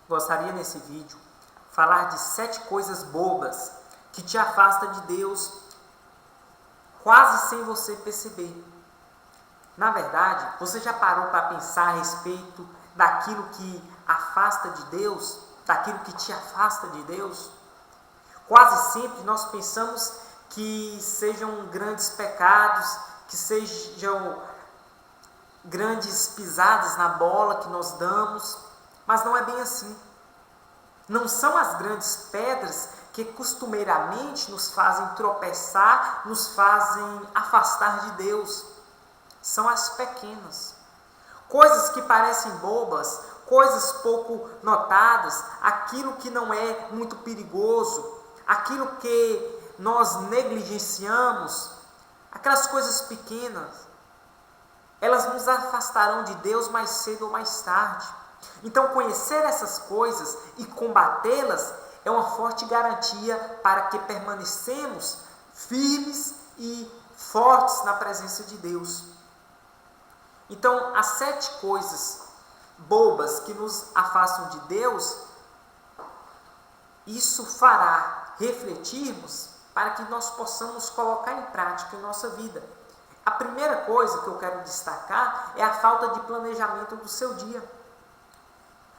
gostaria nesse vídeo falar de 7 coisas bobas que te afastam de Deus quase sem você perceber. Na verdade, você já parou para pensar a respeito daquilo que afasta de Deus, daquilo que te afasta de Deus? Quase sempre nós pensamos que sejam grandes pecados, que sejam grandes pisadas na bola que nós damos, mas não é bem assim. Não são as grandes pedras que costumeiramente nos fazem tropeçar, nos fazem afastar de Deus. São as pequenas. Coisas que parecem bobas, coisas pouco notadas, aquilo que não é muito perigoso, aquilo que nós negligenciamos, aquelas coisas pequenas, elas nos afastarão de Deus mais cedo ou mais tarde. Então, conhecer essas coisas e combatê-las é uma forte garantia para que permanecemos firmes e fortes na presença de Deus. Então, as 7 coisas bobas que nos afastam de Deus, isso fará refletirmos para que nós possamos colocar em prática em nossa vida. A primeira coisa que eu quero destacar é a falta de planejamento do seu dia.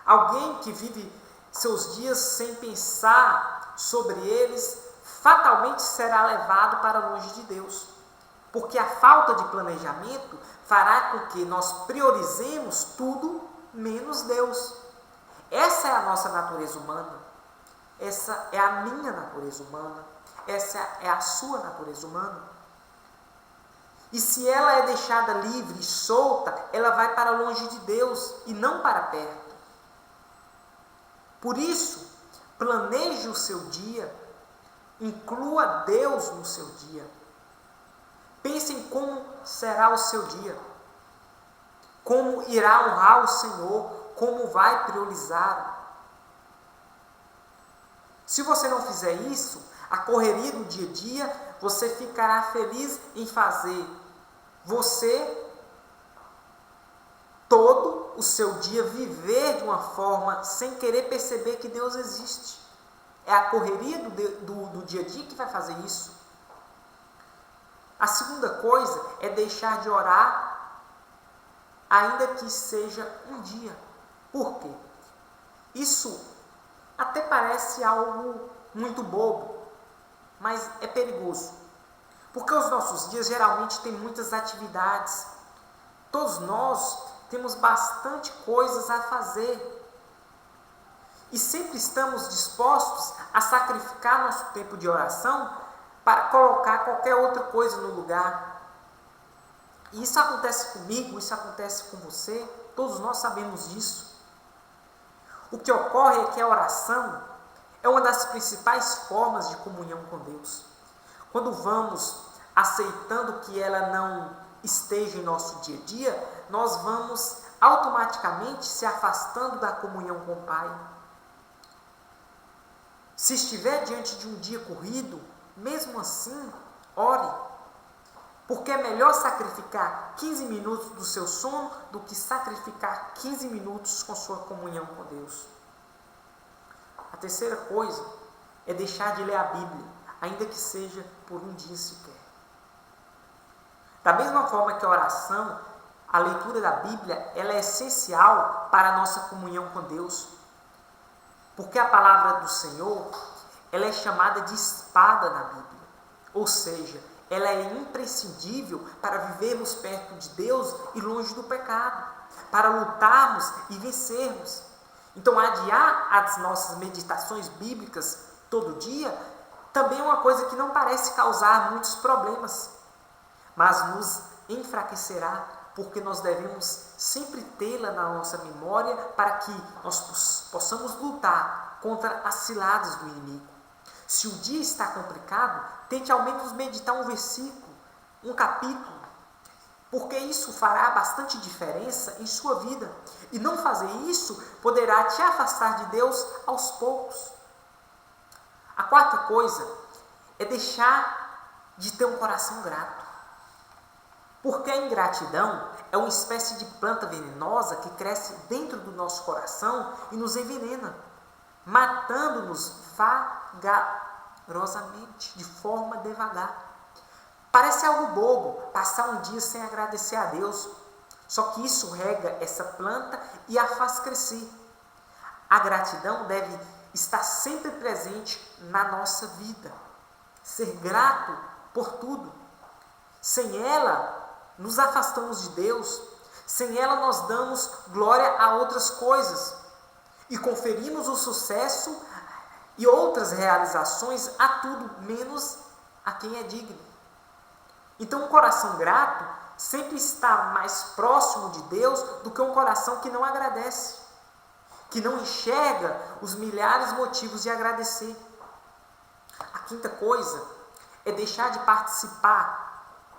Alguém que vive seus dias sem pensar sobre eles, fatalmente será levado para longe de Deus. Porque a falta de planejamento fará com que nós priorizemos tudo menos Deus. Essa é a nossa natureza humana. Essa é a minha natureza humana. Essa é a sua natureza humana. E se ela é deixada livre e solta, ela vai para longe de Deus e não para perto. Por isso, planeje o seu dia, inclua Deus no seu dia. Pense em como será o seu dia, como irá honrar o Senhor, como vai priorizar. Se você não fizer isso, a correria do dia a dia, você ficará feliz em fazer você todo o seu dia viver de uma forma sem querer perceber que Deus existe. É a correria do dia a dia que vai fazer isso. A segunda coisa é deixar de orar, ainda que seja um dia. Por quê? Isso até parece algo muito bobo, mas é perigoso. Porque os nossos dias geralmente têm muitas atividades. Todos nós temos bastante coisas a fazer. E sempre estamos dispostos a sacrificar nosso tempo de oração para colocar qualquer outra coisa no lugar. E isso acontece comigo, isso acontece com você, todos nós sabemos disso. O que ocorre é que a oração é uma das principais formas de comunhão com Deus. Quando vamos aceitando que ela não esteja em nosso dia a dia, nós vamos automaticamente se afastando da comunhão com o Pai. Se estiver diante de um dia corrido, mesmo assim, ore. Porque é melhor sacrificar 15 minutos do seu sono do que sacrificar 15 minutos com sua comunhão com Deus. A terceira coisa é deixar de ler a Bíblia, ainda que seja por um dia sequer. Da mesma forma que a oração, a leitura da Bíblia, ela é essencial para a nossa comunhão com Deus. Porque a palavra do Senhor, ela é chamada de espada na Bíblia. Ou seja, ela é imprescindível para vivermos perto de Deus e longe do pecado, para lutarmos e vencermos. Então, adiar as nossas meditações bíblicas todo dia também é uma coisa que não parece causar muitos problemas, mas nos enfraquecerá, porque nós devemos sempre tê-la na nossa memória para que nós possamos lutar contra as ciladas do inimigo. Se o dia está complicado, tente ao menos meditar um versículo, um capítulo, porque isso fará bastante diferença em sua vida. E não fazer isso poderá te afastar de Deus aos poucos. A quarta coisa é deixar de ter um coração grato. Porque a ingratidão é uma espécie de planta venenosa que cresce dentro do nosso coração e nos envenena, matando-nos vagarosamente, de forma devagar. Parece algo bobo passar um dia sem agradecer a Deus, só que isso rega essa planta e a faz crescer. A gratidão deve estar sempre presente na nossa vida. Ser grato por tudo. Sem ela, nos afastamos de Deus. Sem ela, nós damos glória a outras coisas. E conferimos o sucesso e outras realizações a tudo, menos a quem é digno. Então, um coração grato sempre está mais próximo de Deus do que um coração que não agradece, que não enxerga os milhares de motivos de agradecer. A quinta coisa é deixar de participar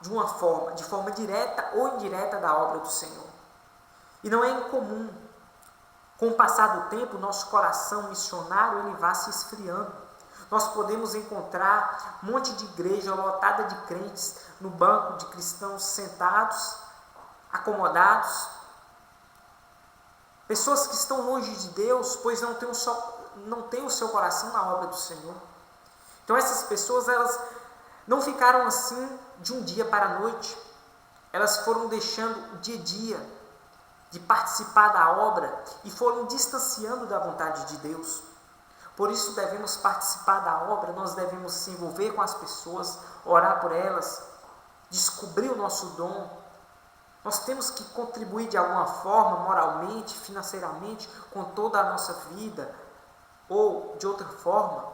de forma direta ou indireta da obra do Senhor. E não é incomum, com o passar do tempo, nosso coração missionário ele vai se esfriando. Nós podemos encontrar um monte de igreja lotada de crentes no banco de cristãos sentados, acomodados. Pessoas que estão longe de Deus, pois não têm o seu coração na obra do Senhor. Então essas pessoas, elas não ficaram assim de um dia para a noite. Elas foram deixando o dia a dia de participar da obra e foram distanciando da vontade de Deus. Por isso devemos participar da obra, nós devemos se envolver com as pessoas, orar por elas, descobrir o nosso dom. Nós temos que contribuir de alguma forma, moralmente, financeiramente, com toda a nossa vida, ou de outra forma.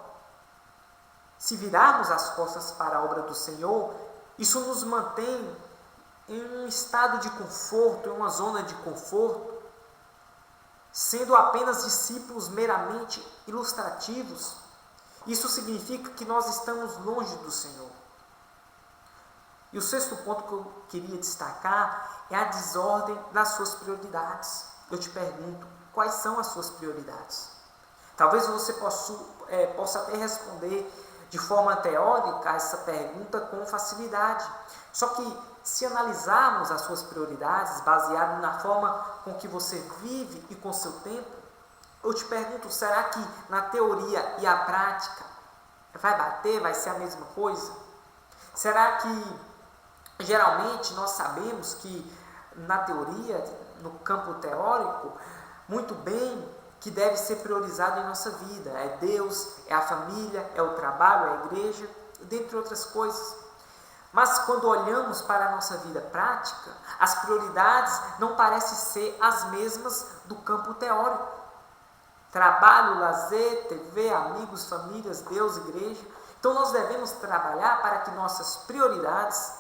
Se virarmos as costas para a obra do Senhor, isso nos mantém em um estado de conforto, em uma zona de conforto, sendo apenas discípulos meramente ilustrativos. Isso significa que nós estamos longe do Senhor. E o sexto ponto que eu queria destacar é a desordem das suas prioridades. Eu te pergunto, quais são as suas prioridades? Talvez você possa até responder de forma teórica essa pergunta com facilidade. Só que se analisarmos as suas prioridades, baseado na forma com que você vive e com seu tempo, eu te pergunto, será que na teoria e a prática vai bater, vai ser a mesma coisa? Será que geralmente nós sabemos que na teoria, no campo teórico, muito bem que deve ser priorizado em nossa vida? É Deus, é a família, é o trabalho, é a igreja, dentre outras coisas. Mas quando olhamos para a nossa vida prática, as prioridades não parecem ser as mesmas do campo teórico. Trabalho, lazer, TV, amigos, famílias, Deus, igreja. Então nós devemos trabalhar para que nossas prioridades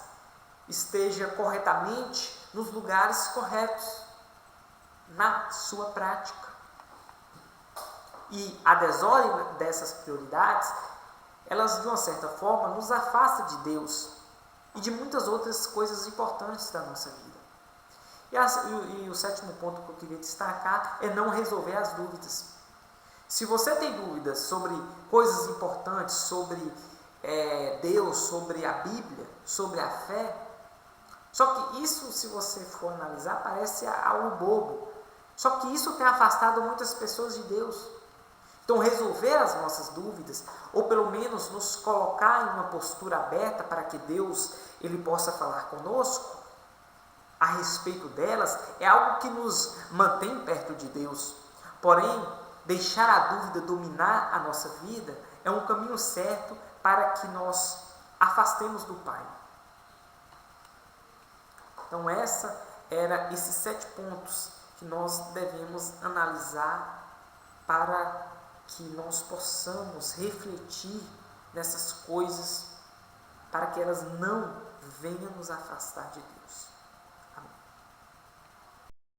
estejam corretamente nos lugares corretos, na sua prática. E a desordem dessas prioridades, elas de uma certa forma nos afastam de Deus e de muitas outras coisas importantes da nossa vida. E o sétimo ponto que eu queria destacar é não resolver as dúvidas. Se você tem dúvidas sobre coisas importantes, sobre Deus, sobre a Bíblia, sobre a fé, só que isso, se você for analisar, parece algo bobo. Só que isso tem afastado muitas pessoas de Deus. Então, resolver as nossas dúvidas, ou pelo menos nos colocar em uma postura aberta para que Deus ele possa falar conosco a respeito delas, é algo que nos mantém perto de Deus. Porém, deixar a dúvida dominar a nossa vida é um caminho certo para que nós afastemos do Pai. Então, esses 7 pontos que nós devemos analisar para que nós possamos refletir nessas coisas, para que elas não venham nos afastar de Deus.